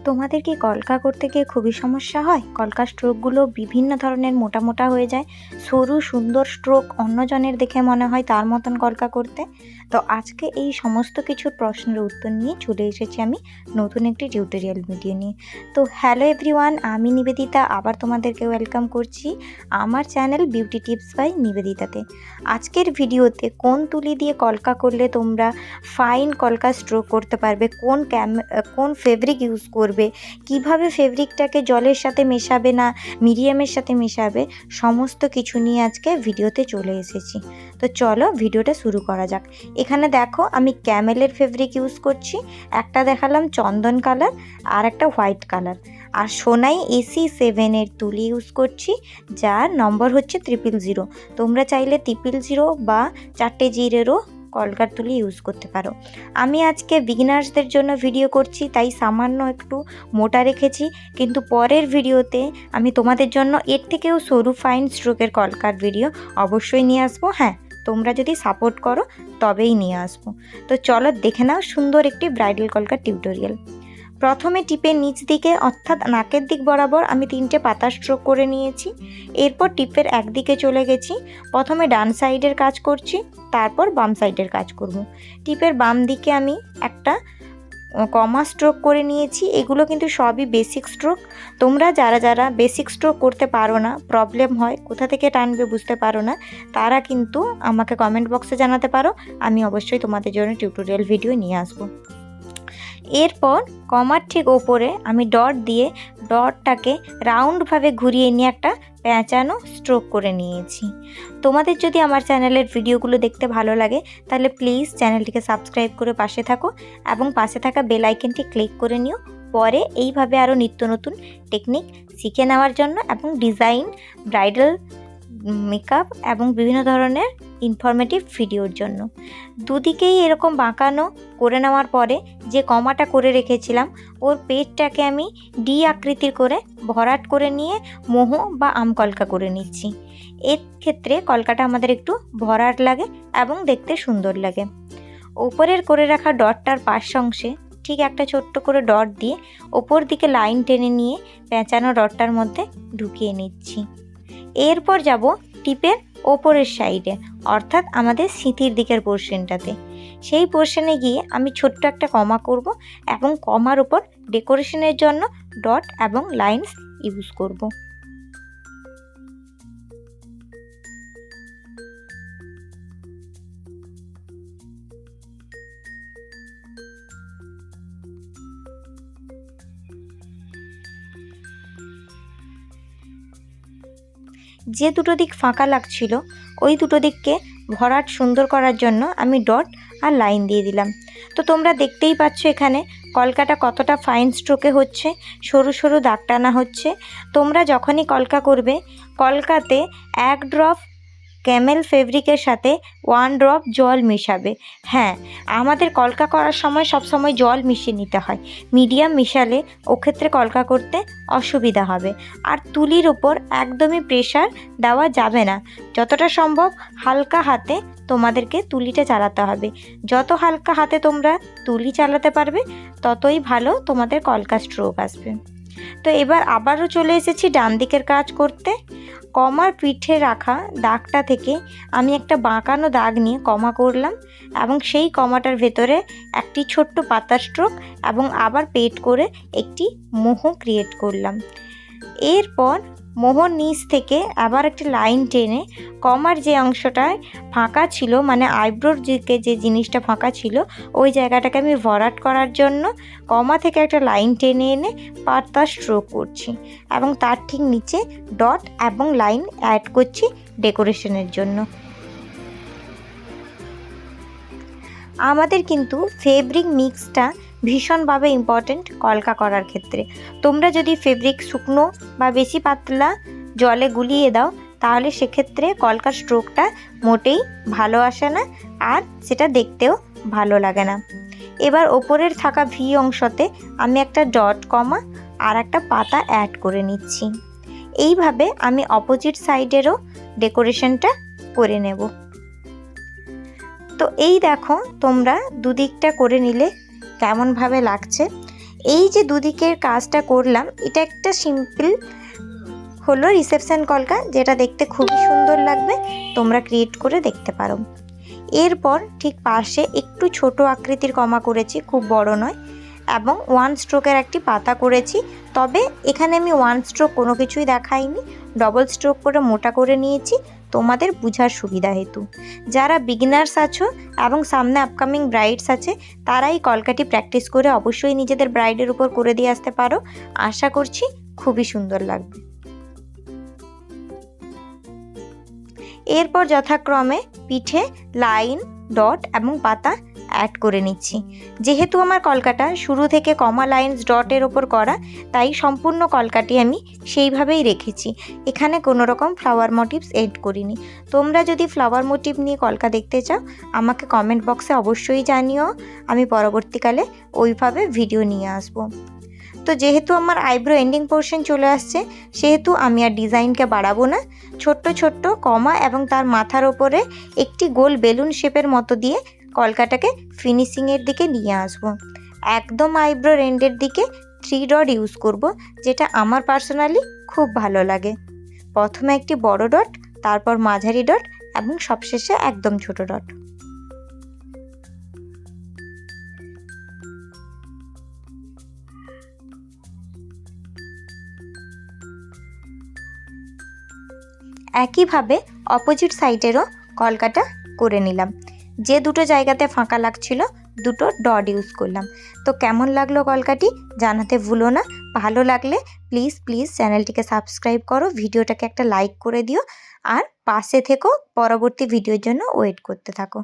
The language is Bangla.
তোমাদের কি কলকা করতে গিয়ে খুবই সমস্যা হয়? কলকার স্ট্রোকগুলো বিভিন্ন ধরনের মোটা মোটা হয়ে যায়, সরু সুন্দর স্ট্রোক অন্যজনের দেখে মনে হয় তার মতন কলকা করতে। তো আজকে এই সমস্ত কিছুর প্রশ্নের উত্তর নিয়ে চলে এসেছি আমি নতুন একটি টিউটোরিয়াল ভিডিও নিয়ে। তো হ্যালো এভরিওয়ান, আমি নিবেদিতা আবার তোমাদেরকে ওয়েলকাম করছি আমার চ্যানেল বিউটি টিপস বাই নিবেদিতাতে। আজকের ভিডিওতে কোন তুলি দিয়ে কলকা করলে তোমরা ফাইন কলকা স্ট্রোক করতে পারবে, কোন ফেব্রিক ইউজ করবে, কিভাবে ফেব্রিকটাকে জলের সাথে মেশাবে না মিডিয়ামের সাথে মেশাবে, সমস্ত কিছু নিয়ে আজকে ভিডিওতে চলে এসেছি। তো চলো ভিডিওটা শুরু করা যাক। এখানে দেখো আমি ক্যামেলের ফেব্রিক ইউজ করছি, একটা দেখালাম চন্দন কালার আর একটা হোয়াইট কালার, আর সোনাই AC7 তুলি ইউজ করছি যার নম্বর হচ্ছে 000। তোমরা চাইলে 000 বা 4টে জিরেরও কলকার তুলি ইউজ করতে পারো। আমি আজকে বিগিনার্সদের জন্য ভিডিও করছি তাই সামান্য একটু মোটা রেখেছি, কিন্তু পরের ভিডিওতে আমি তোমাদের জন্য এর থেকেও সরু ফাইন স্ট্রোকের কলকার ভিডিও অবশ্যই নিয়ে আসবো। হ্যাঁ, তোমরা যদি সাপোর্ট করো তবেই নিয়ে আসবো। তো চলো দেখে নাও সুন্দর একটি ব্রাইডাল কলকার টিউটোরিয়াল। প্রথমে টিপের নিচ দিকে অর্থাৎ নাকের দিক বরাবর আমি 3টে পাতা স্ট্রোক করে নিয়েছি। এরপর টিপের একদিকে চলে গেছি, প্রথমে ডান সাইডের কাজ করছি, তারপর বাম সাইডের কাজ করব। টিপের বাম দিকে আমি একটা কমা স্ট্রোক করে নিয়েছি। এগুলো কিন্তু সবই বেসিক স্ট্রোক। তোমরা যারা যারা বেসিক স্ট্রোক করতে পারো না, প্রবলেম হয়, কোথা থেকে টানবে বুঝতে পারো না, তারা কিন্তু আমাকে কমেন্ট বক্সে জানাতে পারো, আমি অবশ্যই তোমাদের জন্য টিউটোরিয়াল ভিডিও নিয়ে আসবো। এরপর কমার ঠিক ওপরে আমি ডট দিয়ে ডটটাকে রাউন্ডভাবে ঘুরিয়ে নিয়ে একটা পেঁচানো স্ট্রোক করে নিয়েছি। তোমাদের যদি আমার চ্যানেলের ভিডিওগুলো দেখতে ভালো লাগে তাহলে প্লিজ চ্যানেলটিকে সাবস্ক্রাইব করে পাশে থাকো এবং পাশে থাকা বেল আইকনটি ক্লিক করে নিও পরে এইভাবে আরও নিত্য নতুন টেকনিক শিখে নেওয়ার জন্য এবং ডিজাইন, ব্রাইডাল মেকআপ এবং বিভিন্ন ধরনের ইনফরমেটিভ ভিডিওর জন্য। দুদিকেই এরকম বাঁকানো করে নেওয়ার পরে যে কমাটা করে রেখেছিলাম ওর পেটটাকে আমি ডি আকৃতির করে ভরাট করে নিয়ে মোহ বা আম কলকা করে নিচ্ছি। এর ক্ষেত্রে কলকাটা আমাদের একটু ভরাট লাগে এবং দেখতে সুন্দর লাগে। ওপরের করে রাখা ডটটার পাশ অংশে ঠিক একটা ছোট্ট করে ডট দিয়ে ওপর দিকে লাইন টেনে নিয়ে পেঁচানো ডটটার মধ্যে ঢুকিয়ে নিচ্ছি। এরপর যাব টিপের ওপরের সাইডে অর্থাৎ আমাদের সিঁথির দিকের পোর্শনটাতে। সেই পোর্শনে গিয়ে আমি ছোট্ট একটা কমা করব এবং কমার উপর ডেকোরেশনের জন্য ডট এবং লাইনস ইউজ করব। যে দুটো দিক ফাঁকা লাগছিল ওই দুটো দিককে ভরাট সুন্দর করার জন্য আমি ডট আর লাইন দিয়ে দিলাম। তো তোমরা দেখতেই পাচ্ছ এখানে কলকাটা কতটা ফাইন স্ট্রোকে হচ্ছে, সরু সরু দাগ টানা হচ্ছে। তোমরা যখনই কলকা করবে কলকাতে 1 ড্রপ ক্যামেল ফেব্রিকের সাথে 1 ড্রপ জল মেশাবে। হ্যাঁ, আমাদের কলকা করার সময় সবসময় জল মিশিয়ে নিতে হয়, মিডিয়াম মিশালে ওক্ষেত্রে কলকা করতে অসুবিধা হবে। আর তুলির ওপর একদমই প্রেশার দেওয়া যাবে না, যতটা সম্ভব হালকা হাতে তোমাদেরকে তুলিটা চালাতে হবে। যত হালকা হাতে তোমরা তুলি চালাতে পারবে ততই ভালো তোমাদের কলকা স্ট্রোক আসবে। তো এবার আবারও চলে এসেছি ডান দিকের কাজ করতে। কমার পিঠে রাখা দাগটা থেকে আমি একটা বাঁকানো দাগ নিয়ে কমা করলাম এবং সেই কমাটার ভেতরে একটি ছোট্ট পাতা স্ট্রোক এবং আবার পেট করে একটি মোহ ক্রিয়েট করলাম। এরপর মোহর নিচ থেকে আবার একটা লাইন টেনে কমার যে অংশটায় ফাঁকা ছিল, মানে আইব্রোর দিকে যে জিনিসটা ফাঁকা ছিল ওই জায়গাটাকে আমি ভরাট করার জন্য কমা থেকে একটা লাইন টেনে এনে পাতা স্ট্রোক করছি এবং তার ঠিক নিচে ডট এবং লাইন অ্যাড করছি ডেকোরেশনের জন্য। আমাদের কিন্তু ফেব্রিক মিক্সটা ভীষণভাবে ইম্পর্ট্যান্ট কলকা করার ক্ষেত্রে। তোমরা যদি ফেব্রিক শুকনো বা বেশি পাতলা জলে গুলিয়ে দাও তাহলে সেক্ষেত্রে কলকার স্ট্রোকটা মোটেই ভালো আসে না আর সেটা দেখতেও ভালো লাগে না। এবার ওপরের থাকা ভি অংশতে আমি একটা ডট কমা আর একটা পাতা অ্যাড করে নিচ্ছি। এইভাবে আমি অপোজিট সাইডেরও ডেকোরেশনটা করে নেব। তো এই দেখো তোমরা দুদিকটা করে নিলে কেমনভাবে লাগছে। এই যে দুদিকের কাজটা করলাম, এটা একটা সিম্পল হলো রিসেপশন কলকা, যেটা দেখতে খুবই সুন্দর লাগবে, তোমরা ক্রিয়েট করে দেখতে পারো। এরপর ঠিক পাশে একটু ছোট আকৃতির কমা করেছি, খুব বড় নয়, এবং 1 স্ট্রোকের একটি পাতা করেছি। তবে এখানে আমি 1 স্ট্রোক কোনো কিছুই দেখাইনি, ডবল স্ট্রোক করে মোটা করে নিয়েছি তোমাদের বোঝার সুবিধা হেতু। যারা বিগিনার্স আছো এবং সামনে আপকামিং ব্রাইডস আছে, তারা এই কলকাটি প্র্যাকটিস করে অবশ্যই নিজেদের ব্রাইডের উপর করে দিয়ে আসতে পারো। আশা করছি খুবই সুন্দর লাগবে। এরপর যথাক্রমে পিঠে লাইন, ডট এবং পাতা অ্যাড করে নিচ্ছি। যেহেতু আমার কলকাটা শুরু থেকে কমা, লাইন্স, ডটের ওপর করা, তাই সম্পূর্ণ কলকাটি আমি সেইভাবেই রেখেছি। এখানে কোনো রকম ফ্লাওয়ার মোটিভস এড করিনি। তোমরা যদি ফ্লাওয়ার মোটিভ নিয়ে কলকা দেখতে চাও, আমাকে কমেন্ট বক্সে অবশ্যই জানিও, আমি পরবর্তীকালে ওইভাবে ভিডিও নিয়ে আসবো। তো যেহেতু আমার আইব্রো এন্ডিং পোর্শন চলে আসছে, সেহেতু আমি আর ডিজাইনকে বাড়াবো না। ছোট্ট ছোট্ট কমা এবং তার মাথার ওপরে একটি গোল বেলুন শেপের মতো দিয়ে কলকাটাকে ফিনিশিংয়ের দিকে নিয়ে আসবো। একদম আইব্রোর এন্ডের দিকে 3 ডট ইউজ করব, যেটা আমার পার্সোনালি খুব ভালো লাগে। প্রথমে একটি বড় ডট, তারপর মাঝারি ডট এবং সবশেষে একদম ছোট ডট। একইভাবে অপোজিট সাইডেরও কলকাটা করে নিলাম। যে দুটো জায়গাতে ফাঁকা লাগছিল, দুটো ডট ইউজ করলাম। তো কেমন লাগলো কলকাটি জানাতে ভুলো না। ভালো লাগলে প্লিজ চ্যানেলটিকে সাবস্ক্রাইব করো, ভিডিওটাকে একটা লাইক করে দিও, আর পাশে থেকো, পরবর্তী ভিডিওর জন্য ওয়েট করতে থাকো।